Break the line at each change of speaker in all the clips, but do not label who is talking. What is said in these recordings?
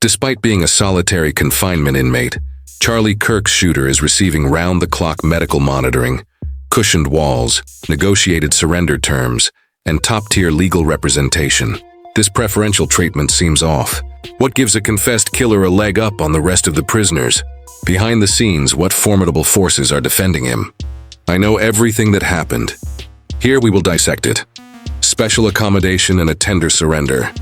Despite being a solitary confinement inmate, Charlie Kirk's shooter is receiving round-the-clock medical monitoring, cushioned walls, negotiated surrender terms, and top-tier legal representation. This preferential treatment seems off. What gives a confessed killer a leg up on the rest of the prisoners? Behind the scenes, what formidable forces are defending him? I know everything that happened. Here we will dissect it. Special accommodation and a tender surrender.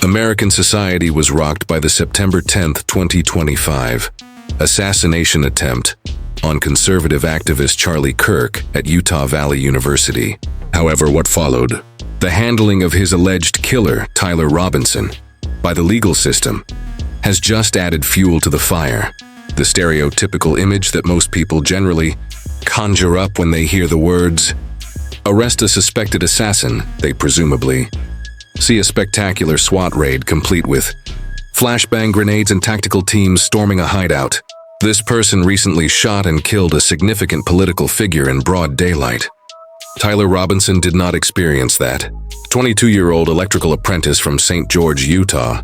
American society was rocked by the September 10, 2025 assassination attempt on conservative activist Charlie Kirk at Utah Valley University. However, what followed? The handling of his alleged killer, Tyler Robinson, by the legal system, has just added fuel to the fire. The stereotypical image that most people generally conjure up when they hear the words, "Arrest a suspected assassin," they presumably see a spectacular SWAT raid complete with flashbang grenades and tactical teams storming a hideout. This person recently shot and killed a significant political figure in broad daylight. Tyler Robinson did not experience that. 22-year-old electrical apprentice from St. George, Utah,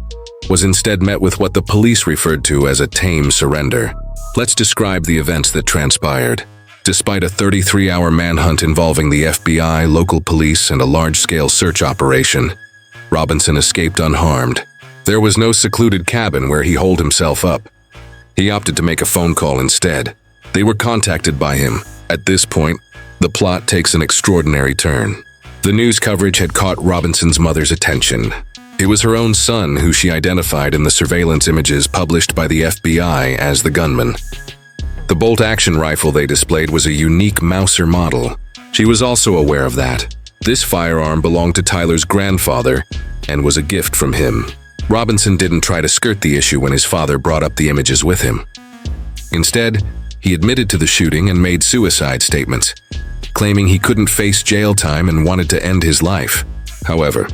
was instead met with what the police referred to as a tame surrender. Let's describe the events that transpired. Despite a 33-hour manhunt involving the FBI, local police, and a large-scale search operation, Robinson escaped unharmed. There was no secluded cabin where he holed himself up. He opted to make a phone call instead. They were contacted by him. At this point, the plot takes an extraordinary turn. The news coverage had caught Robinson's mother's attention. It was her own son who she identified in the surveillance images published by the FBI as the gunman. The bolt-action rifle they displayed was a unique Mauser model. She was also aware of that. This firearm belonged to Tyler's grandfather and was a gift from him. Robinson didn't try to skirt the issue when his father brought up the images with him. Instead, he admitted to the shooting and made suicide statements, claiming he couldn't face jail time and wanted to end his life. However,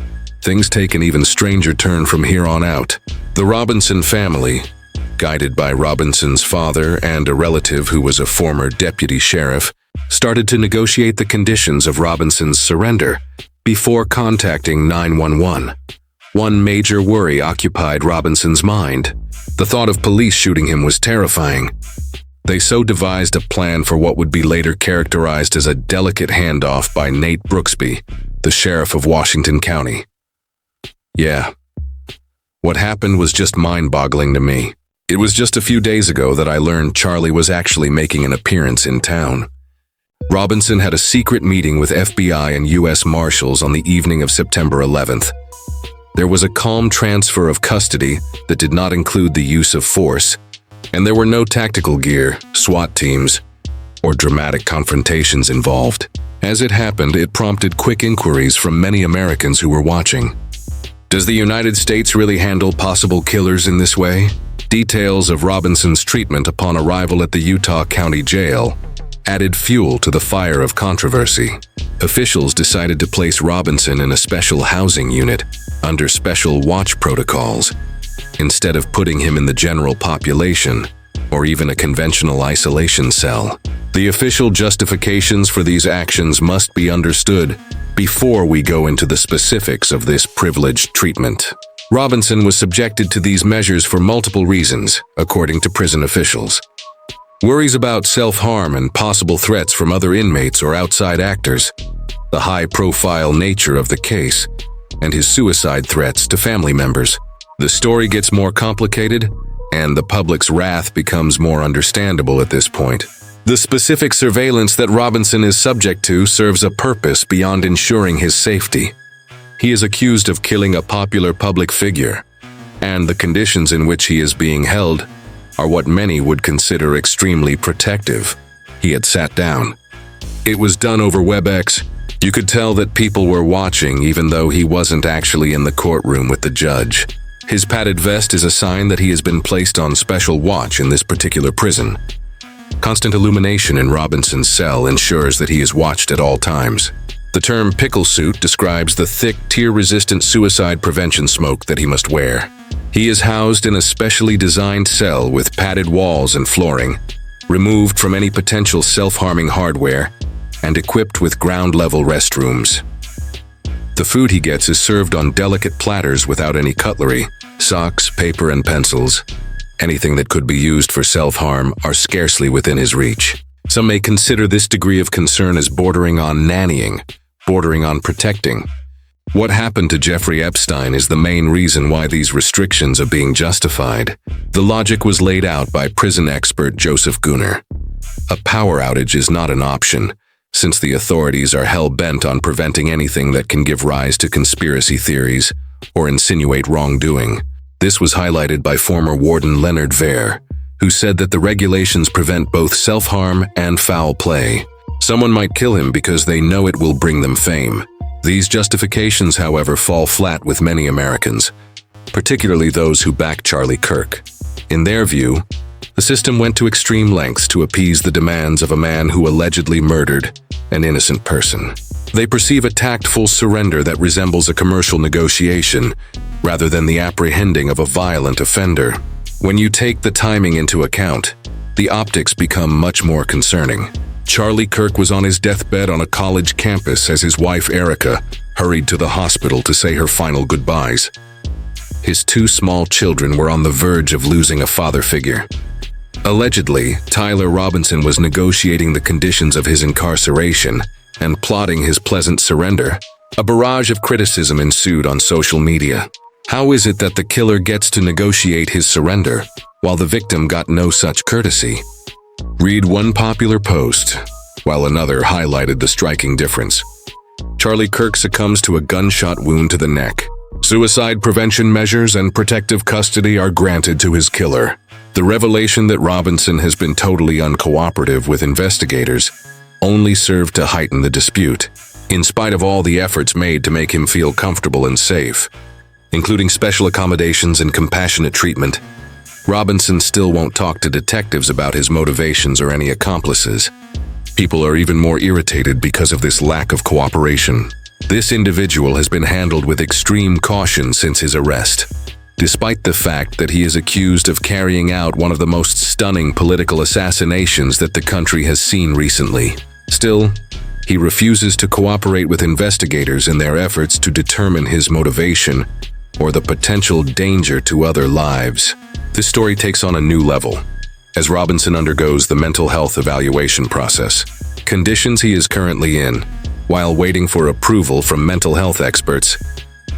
things take an even stranger turn from here on out. The Robinson family, guided by Robinson's father and a relative who was a former deputy sheriff, started to negotiate the conditions of Robinson's surrender before contacting 911. One major worry occupied Robinson's mind. The thought of police shooting him was terrifying. They so devised a plan for what would be later characterized as a delicate handoff by Nate Brooksby, the sheriff of Washington County. Yeah, what happened was just mind-boggling to me. It was just a few days ago that I learned Charlie was actually making an appearance in town. Robinson had a secret meeting with FBI and U.S. Marshals on the evening of September 11th. There was a calm transfer of custody that did not include the use of force, and there were no tactical gear, SWAT teams, or dramatic confrontations involved. As it happened, it prompted quick inquiries from many Americans who were watching. Does the United States really handle possible killers in this way? Details of Robinson's treatment upon arrival at the Utah County Jail added fuel to the fire of controversy. Officials decided to place Robinson in a special housing unit under special watch protocols, instead of putting him in the general population or even a conventional isolation cell. The official justifications for these actions must be understood before we go into the specifics of this privileged treatment. Robinson was subjected to these measures for multiple reasons, according to prison officials. Worries about self-harm and possible threats from other inmates or outside actors, the high-profile nature of the case, and his suicide threats to family members. The story gets more complicated, and the public's wrath becomes more understandable at this point. The specific surveillance that Robinson is subject to serves a purpose beyond ensuring his safety. He is accused of killing a popular public figure, and the conditions in which he is being held are what many would consider extremely protective. He had sat down. It was done over WebEx. You could tell that people were watching even though he wasn't actually in the courtroom with the judge. His padded vest is a sign that he has been placed on special watch in this particular prison. Constant illumination in Robinson's cell ensures that he is watched at all times. The term pickle suit describes the thick, tear-resistant suicide prevention smoke that he must wear. He is housed in a specially designed cell with padded walls and flooring, removed from any potential self-harming hardware, and equipped with ground-level restrooms. The food he gets is served on delicate platters without any cutlery, Socks, paper, and pencils, anything that could be used for self-harm, are scarcely within his reach. Some may consider this degree of concern as bordering on nannying, bordering on protecting. What happened to Jeffrey Epstein is the main reason why these restrictions are being justified. The logic was laid out by prison expert Joseph Gunnar. A power outage is not an option, since the authorities are hell-bent on preventing anything that can give rise to conspiracy theories or insinuate wrongdoing. This was highlighted by former warden Leonard Vare, who said that the regulations prevent both self-harm and foul play. Someone might kill him because they know it will bring them fame. These justifications, however, fall flat with many Americans, particularly those who back Charlie Kirk. In their view, the system went to extreme lengths to appease the demands of a man who allegedly murdered an innocent person. They perceive a tactful surrender that resembles a commercial negotiation, rather than the apprehending of a violent offender. When you take the timing into account, the optics become much more concerning. Charlie Kirk was on his deathbed on a college campus as his wife Erica hurried to the hospital to say her final goodbyes. His two small children were on the verge of losing a father figure. Allegedly, Tyler Robinson was negotiating the conditions of his incarceration and plotting his pleasant surrender. A barrage of criticism ensued on social media. How is it that the killer gets to negotiate his surrender, while the victim got no such courtesy? Read one popular post, while another highlighted the striking difference. Charlie Kirk succumbs to a gunshot wound to the neck. Suicide prevention measures and protective custody are granted to his killer. The revelation that Robinson has been totally uncooperative with investigators only served to heighten the dispute, in spite of all the efforts made to make him feel comfortable and safe, including special accommodations and compassionate treatment. Robinson still won't talk to detectives about his motivations or any accomplices. People are even more irritated because of this lack of cooperation. This individual has been handled with extreme caution since his arrest, despite the fact that he is accused of carrying out one of the most stunning political assassinations that the country has seen recently. Still, he refuses to cooperate with investigators in their efforts to determine his motivation or the potential danger to other lives. This story takes on a new level as Robinson undergoes the mental health evaluation process. Conditions he is currently in, while waiting for approval from mental health experts,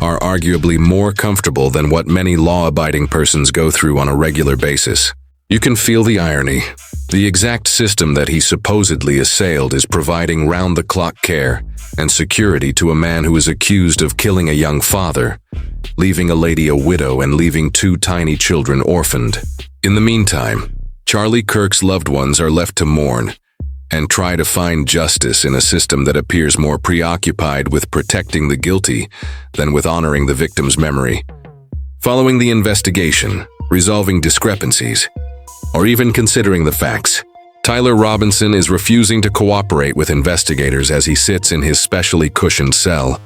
are arguably more comfortable than what many law-abiding persons go through on a regular basis. You can feel the irony. The exact system that he supposedly assailed is providing round-the-clock care and security to a man who is accused of killing a young father, leaving a lady a widow and leaving two tiny children orphaned. In the meantime, Charlie Kirk's loved ones are left to mourn and try to find justice in a system that appears more preoccupied with protecting the guilty than with honoring the victim's memory. Following the investigation, resolving discrepancies, or even considering the facts, Tyler Robinson is refusing to cooperate with investigators as he sits in his specially cushioned cell,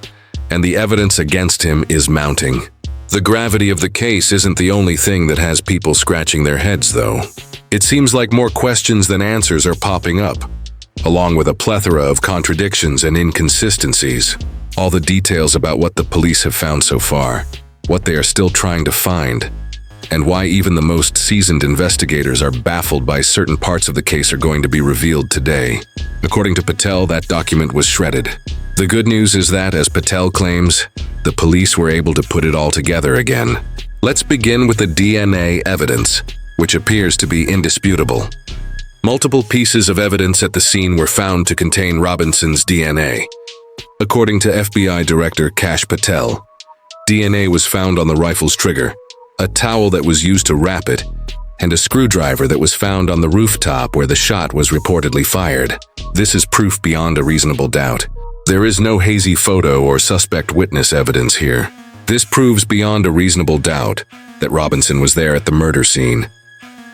and the evidence against him is mounting. The gravity of the case isn't the only thing that has people scratching their heads, though. It seems like more questions than answers are popping up, along with a plethora of contradictions and inconsistencies. All the details about what the police have found so far, what they are still trying to find, and why even the most seasoned investigators are baffled by certain parts of the case are going to be revealed today. According to Patel, that document was shredded. The good news is that, as Patel claims, the police were able to put it all together again. Let's begin with the DNA evidence, which appears to be indisputable. Multiple pieces of evidence at the scene were found to contain Robinson's DNA. According to FBI Director Kash Patel, DNA was found on the rifle's trigger, a towel that was used to wrap it, and a screwdriver that was found on the rooftop where the shot was reportedly fired. This is proof beyond a reasonable doubt. There is no hazy photo or suspect witness evidence here. This proves beyond a reasonable doubt that Robinson was there at the murder scene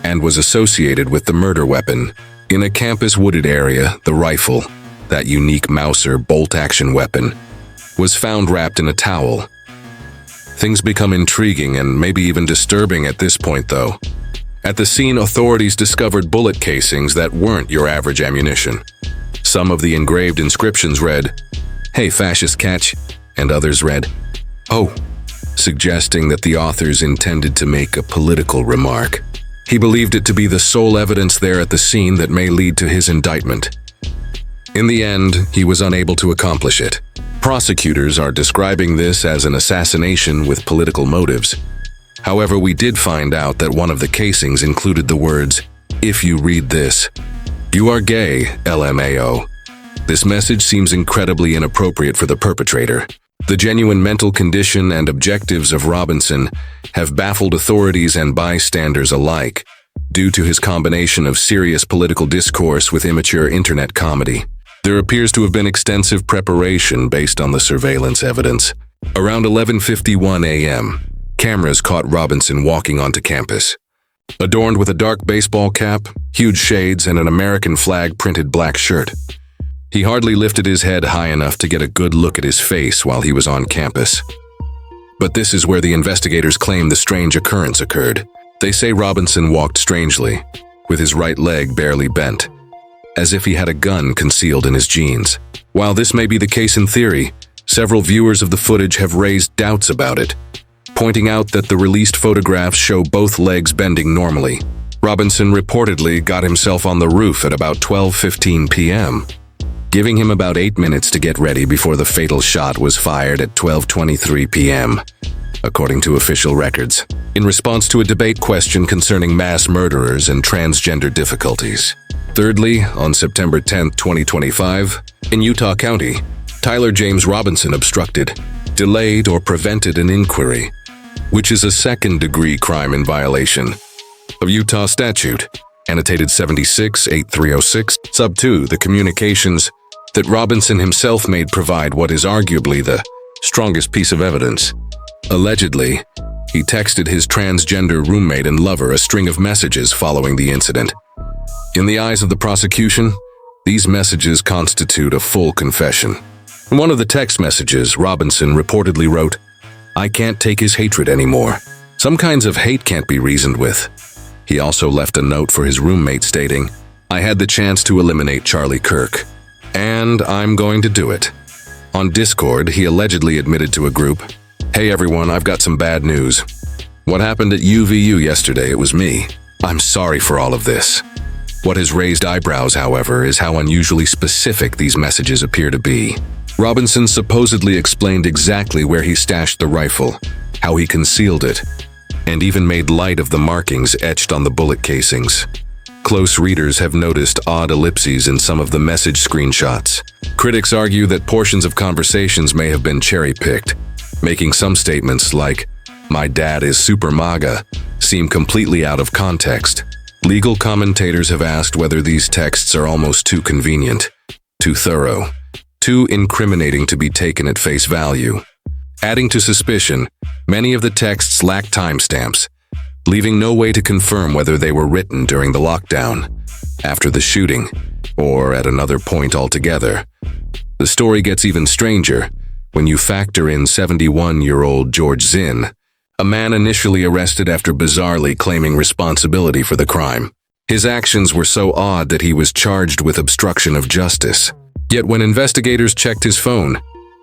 and was associated with the murder weapon. In a campus wooded area, the rifle, that unique Mauser bolt-action weapon, was found wrapped in a towel. Things become intriguing and maybe even disturbing at this point, though. At the scene, authorities discovered bullet casings that weren't your average ammunition. Some of the engraved inscriptions read, "Hey, fascist catch," and others read, "Oh, suggesting that the authors intended to make a political remark. He believed it to be the sole evidence there at the scene that may lead to his indictment. In the end, he was unable to accomplish it. Prosecutors are describing this as an assassination with political motives. However, we did find out that one of the casings included the words, "If you read this, you are gay, LMAO." This message seems incredibly inappropriate for the perpetrator. The genuine mental condition and objectives of Robinson have baffled authorities and bystanders alike due to his combination of serious political discourse with immature internet comedy. There appears to have been extensive preparation based on the surveillance evidence. Around 11:51 a.m., cameras caught Robinson walking onto campus. Adorned with a dark baseball cap, huge shades, and an American flag-printed black shirt. He hardly lifted his head high enough to get a good look at his face while he was on campus. But this is where the investigators claim the strange occurrence occurred. They say Robinson walked strangely, with his right leg barely bent, as if he had a gun concealed in his jeans. While this may be the case in theory, several viewers of the footage have raised doubts about it, pointing out that the released photographs show both legs bending normally. Robinson reportedly got himself on the roof at about 12:15 p.m., giving him about 8 minutes to get ready before the fatal shot was fired at 12:23 p.m., according to official records, in response to a debate question concerning mass murderers and transgender difficulties. Thirdly, on September 10, 2025, in Utah County, Tyler James Robinson obstructed, delayed, or prevented an inquiry, which is a second-degree crime in violation of Utah statute, annotated 76-8306, sub 2, the communications that Robinson himself made provide what is arguably the strongest piece of evidence. Allegedly, he texted his transgender roommate and lover a string of messages following the incident. In the eyes of the prosecution, these messages constitute a full confession. In one of the text messages, Robinson reportedly wrote, "I can't take his hatred anymore. Some kinds of hate can't be reasoned with." He also left a note for his roommate stating, "I had the chance to eliminate Charlie Kirk, and I'm going to do it." On Discord, he allegedly admitted to a group, "Hey everyone, I've got some bad news. What happened at UVU yesterday, it was me. I'm sorry for all of this." What has raised eyebrows, however, is how unusually specific these messages appear to be. Robinson supposedly explained exactly where he stashed the rifle, how he concealed it, and even made light of the markings etched on the bullet casings. Close readers have noticed odd ellipses in some of the message screenshots. Critics argue that portions of conversations may have been cherry-picked, making some statements like, "My dad is super MAGA," seem completely out of context. Legal commentators have asked whether these texts are almost too convenient, too thorough, too incriminating to be taken at face value. Adding to suspicion, many of the texts lack timestamps, leaving no way to confirm whether they were written during the lockdown, after the shooting, or at another point altogether. The story gets even stranger when you factor in 71-year-old George Zinn, a man initially arrested after bizarrely claiming responsibility for the crime. His actions were so odd that he was charged with obstruction of justice. Yet when investigators checked his phone,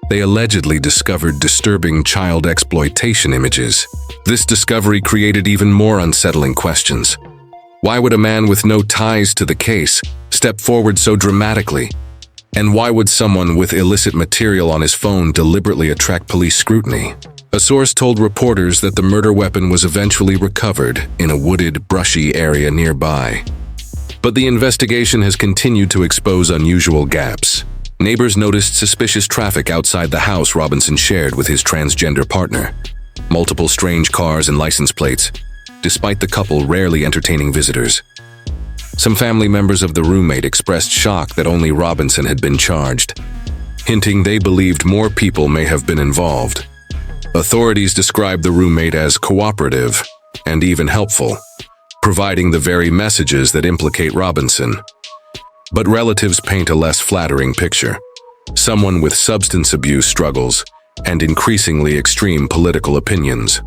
they allegedly discovered disturbing child exploitation images. This discovery created even more unsettling questions. Why would a man with no ties to the case step forward so dramatically? And why would someone with illicit material on his phone deliberately attract police scrutiny? A source told reporters that the murder weapon was eventually recovered in a wooded, brushy area nearby. But the investigation has continued to expose unusual gaps. Neighbors noticed suspicious traffic outside the house Robinson shared with his transgender partner. Multiple strange cars and license plates, despite the couple rarely entertaining visitors. Some family members of the roommate expressed shock that only Robinson had been charged, hinting they believed more people may have been involved. Authorities described the roommate as cooperative and even helpful, providing the very messages that implicate Robinson. But relatives paint a less flattering picture. Someone with substance abuse struggles and increasingly extreme political opinions.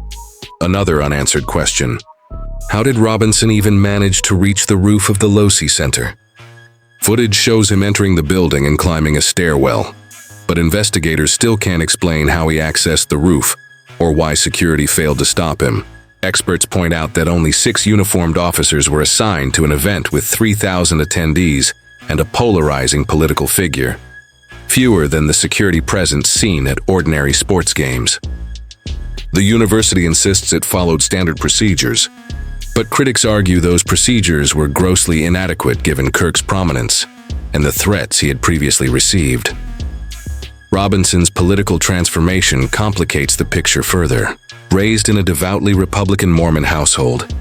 Another unanswered question: how did Robinson even manage to reach the roof of the Losi Center? Footage shows him entering the building and climbing a stairwell, but investigators still can't explain how he accessed the roof or why security failed to stop him. Experts point out that only 6 uniformed officers were assigned to an event with 3,000 attendees and a polarizing political figure, fewer than the security presence seen at ordinary sports games. The university insists it followed standard procedures, but critics argue those procedures were grossly inadequate given Kirk's prominence and the threats he had previously received. Robinson's political transformation complicates the picture further. Raised in a devoutly Republican Mormon household,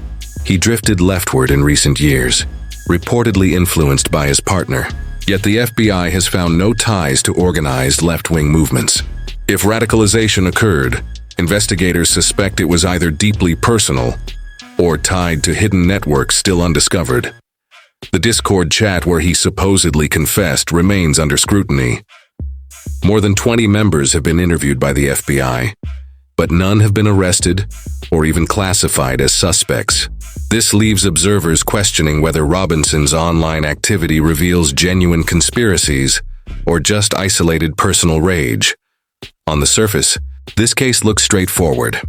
he drifted leftward in recent years, reportedly influenced by his partner. Yet the FBI has found no ties to organized left-wing movements. If radicalization occurred, investigators suspect it was either deeply personal or tied to hidden networks still undiscovered. The Discord chat where he supposedly confessed remains under scrutiny. More than 20 members have been interviewed by the FBI, but none have been arrested or even classified as suspects. This leaves observers questioning whether Robinson's online activity reveals genuine conspiracies or just isolated personal rage. On the surface, this case looks straightforward.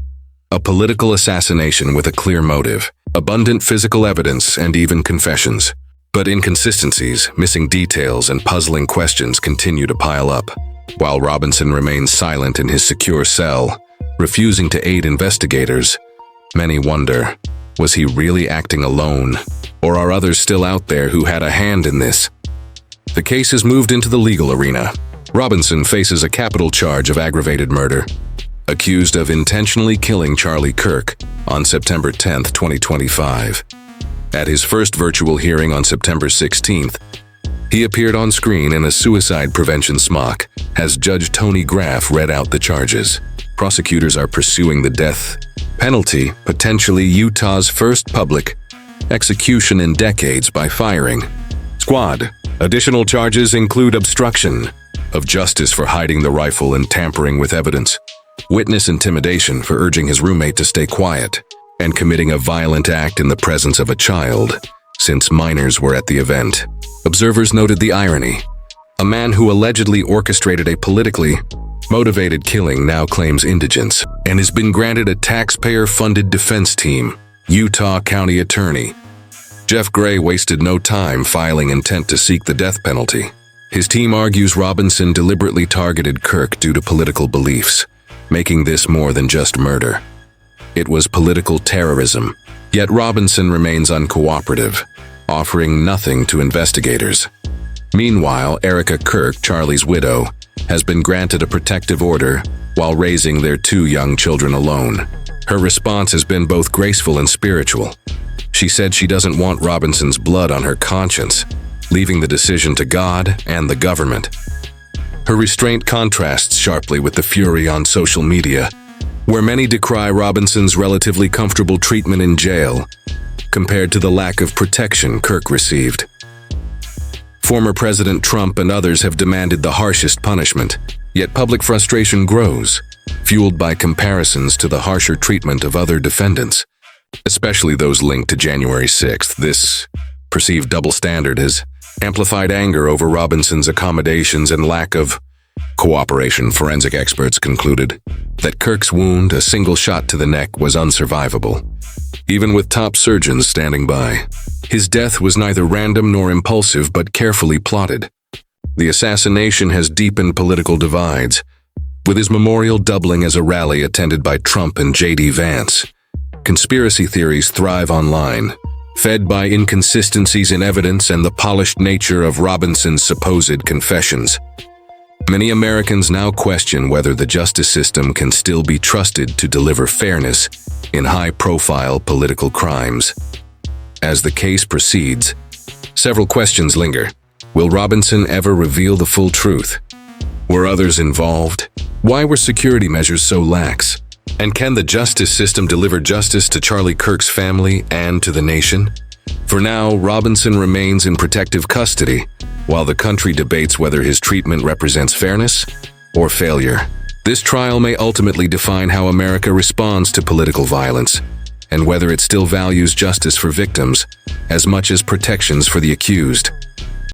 A political assassination with a clear motive, abundant physical evidence, and even confessions. But inconsistencies, missing details, and puzzling questions continue to pile up. While Robinson remains silent in his secure cell, refusing to aid investigators, many wonder, was he really acting alone, or are others still out there who had a hand in this? The case has moved into the legal arena. Robinson faces a capital charge of aggravated murder, accused of intentionally killing Charlie Kirk on September 10, 2025. At his first virtual hearing on September 16th, he appeared on screen in a suicide prevention smock as Judge Tony Graff read out the charges. Prosecutors are pursuing the death penalty, potentially Utah's first public execution in decades by firing squad. Additional charges include obstruction of justice for hiding the rifle and tampering with evidence, witness intimidation for urging his roommate to stay quiet, and committing a violent act in the presence of a child, since minors were at the event. Observers noted the irony. A man who allegedly orchestrated a politically motivated killing now claims indigence and has been granted a taxpayer-funded defense team. Utah County Attorney Jeff Gray wasted no time filing intent to seek the death penalty. His team argues Robinson deliberately targeted Kirk due to political beliefs, making this more than just murder. It was political terrorism. Yet Robinson remains uncooperative, offering nothing to investigators. Meanwhile, Erica Kirk, Charlie's widow, has been granted a protective order while raising their 2 young children alone. Her response has been both graceful and spiritual. She said she doesn't want Robinson's blood on her conscience, leaving the decision to God and the government. Her restraint contrasts sharply with the fury on social media, where many decry Robinson's relatively comfortable treatment in jail compared to the lack of protection Kirk received. Former President Trump and others have demanded the harshest punishment, yet public frustration grows, fueled by comparisons to the harsher treatment of other defendants, especially those linked to January 6th. This perceived double standard has amplified anger over Robinson's accommodations and lack of cooperation. Forensic experts concluded that Kirk's wound, a single shot to the neck, was unsurvivable, even with top surgeons standing by. His death was neither random nor impulsive, but carefully plotted. The assassination has deepened political divides, with his memorial doubling as a rally attended by Trump and J.D. Vance. Conspiracy theories thrive online, fed by inconsistencies in evidence and the polished nature of Robinson's supposed confessions. Many Americans now question whether the justice system can still be trusted to deliver fairness in high-profile political crimes. As the case proceeds, several questions linger. Will Robinson ever reveal the full truth? Were others involved? Why were security measures so lax? And can the justice system deliver justice to Charlie Kirk's family and to the nation? For now, Robinson remains in protective custody, while the country debates whether his treatment represents fairness or failure. This trial may ultimately define how America responds to political violence, and whether it still values justice for victims as much as protections for the accused.